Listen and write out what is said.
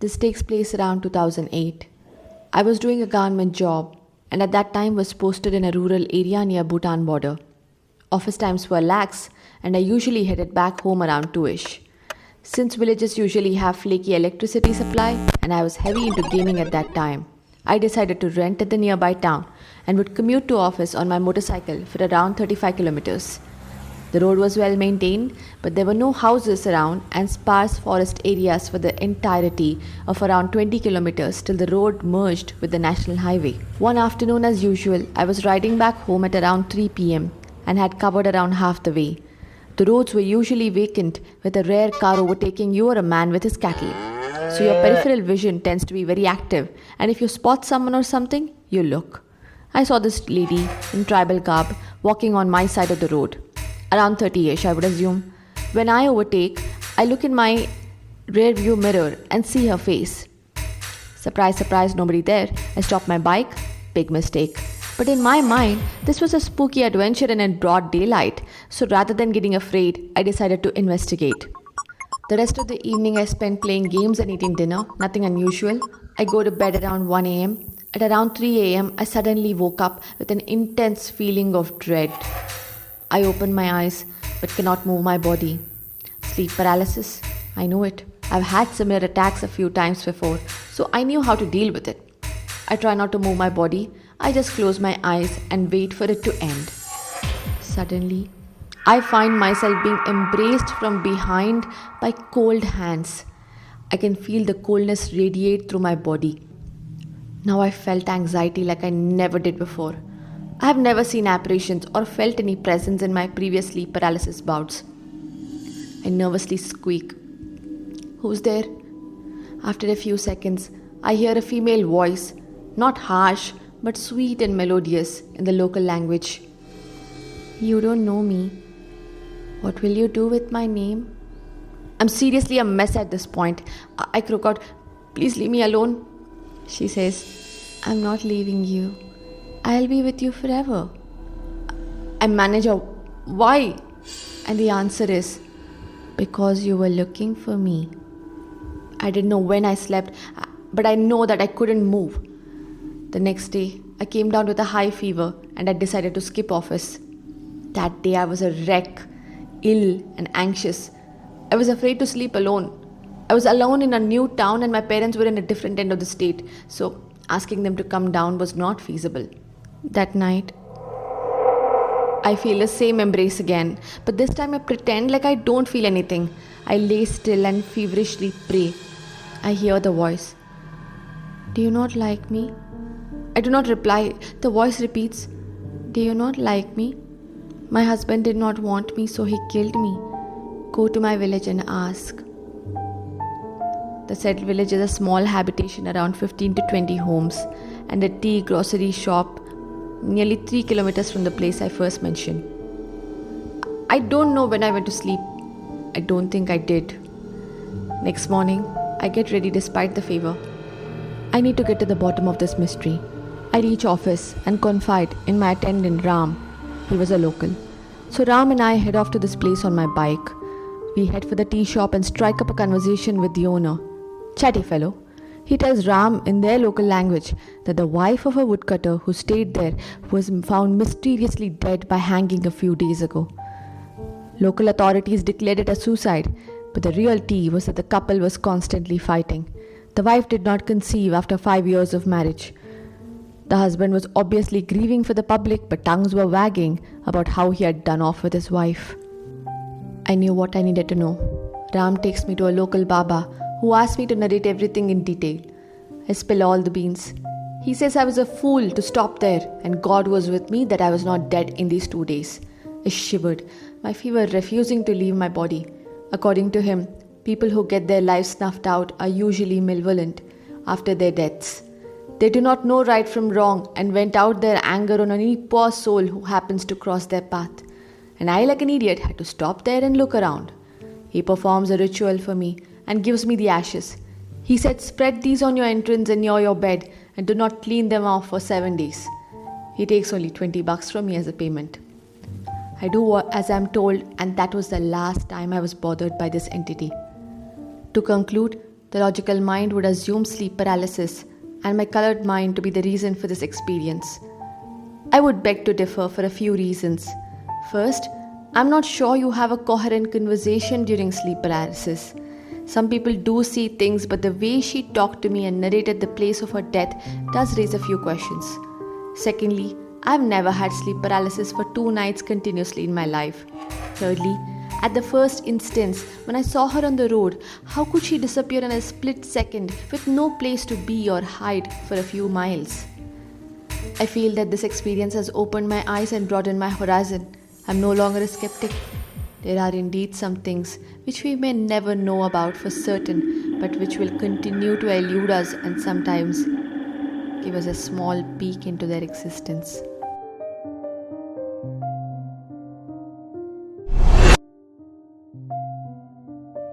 This takes place around 2008. I was doing a government job and at that time was posted in a rural area near Bhutan border. Office times were lax and I usually headed back home around 2ish. Since villages usually have flaky electricity supply and I was heavy into gaming at that time, I decided to rent at the nearby town and would commute to office on my motorcycle for around 35 kilometers. The road was well maintained, but there were no houses around and sparse forest areas for the entirety of around 20 kilometers till the road merged with the national highway. One afternoon, as usual, I was riding back home at around 3 pm and had covered around half the way. The roads were usually vacant, with a rare car overtaking you or a man with his cattle. So your peripheral vision tends to be very active, and if you spot someone or something, you look. I saw this lady in tribal garb walking on my side of the road. Around 30ish, I would assume. When I overtake, I look in my rear view mirror and see her face. Surprise, surprise, nobody there. I stop my bike. Big mistake. But in my mind, this was a spooky adventure and in broad daylight. So rather than getting afraid, I decided to investigate. The rest of the evening I spent playing games and eating dinner. Nothing unusual. I go to bed around 1 am. At around 3 am, I suddenly woke up with an intense feeling of dread. I open my eyes but cannot move my body. Sleep paralysis? I know it. I've had similar attacks a few times before, so I knew how to deal with it. I try not to move my body. I just close my eyes and wait for it to end. Suddenly, I find myself being embraced from behind by cold hands. I can feel the coldness radiate through my body. Now I felt anxiety like I never did before. I have never seen apparitions or felt any presence in my previous sleep paralysis bouts. I nervously squeak. Who's there? After a few seconds, I hear a female voice, not harsh but sweet and melodious in the local language. You don't know me. What will you do with my name? I'm seriously a mess at this point. I croak out, please leave me alone. She says, I'm not leaving you. I'll be with you forever. I manage a why? And the answer is, because you were looking for me. I didn't know when I slept, but I know that I couldn't move. The next day, I came down with a high fever and I decided to skip office. That day I was a wreck, ill and anxious. I was afraid to sleep alone. I was alone in a new town and my parents were in a different end of the state, so asking them to come down was not feasible. That night, I feel the same embrace again, but this time I pretend like I don't feel anything. I lay still and feverishly pray. I hear the voice. Do you not like me? I do not reply. The voice repeats. Do you not like me? My husband did not want me, so he killed me. Go to my village and ask. The said village is a small habitation around 15 to 20 homes and a tea grocery shop nearly 3 kilometers from the place I first mentioned. I don't know when I went to sleep. I don't think I did. Next morning, I get ready despite the fever. I need to get to the bottom of this mystery. I reach office and confide in my attendant Ram. He was a local. So Ram and I head off to this place on my bike. We head for the tea shop and strike up a conversation with the owner. Chatty fellow. He tells Ram in their local language that the wife of a woodcutter who stayed there was found mysteriously dead by hanging a few days ago. Local authorities declared it a suicide, but the real tea was that the couple was constantly fighting. The wife did not conceive after 5 years of marriage. The husband was obviously grieving for the public, but tongues were wagging about how he had done off with his wife. I knew what I needed to know. Ram takes me to a local Baba who asked me to narrate everything in detail. I spill all the beans. He says I was a fool to stop there and God was with me that I was not dead in these 2 days. I shivered, my fever refusing to leave my body. According to him, people who get their lives snuffed out are usually malevolent after their deaths. They do not know right from wrong and vent out their anger on any poor soul who happens to cross their path. And I, like an idiot, had to stop there and look around. He performs a ritual for me and gives me the ashes. He said, spread these on your entrance and near your bed and do not clean them off for 7 days. He takes only $20 from me as a payment. I do as I am told, and that was the last time I was bothered by this entity. To conclude, The logical mind would assume sleep paralysis, and my colored mind to be the reason for this experience. I would beg to differ for a few reasons. First, I'm not sure you have a coherent conversation during sleep paralysis. Some people do see things, but the way she talked to me and narrated the place of her death does raise a few questions. Secondly, I've never had sleep paralysis for 2 nights continuously in my life. Thirdly, at the first instance, when I saw her on the road, how could she disappear in a split second with no place to be or hide for a few miles? I feel that this experience has opened my eyes and broadened my horizon. I'm no longer a skeptic. There are indeed some things which we may never know about for certain, but which will continue to elude us and sometimes give us a small peek into their existence.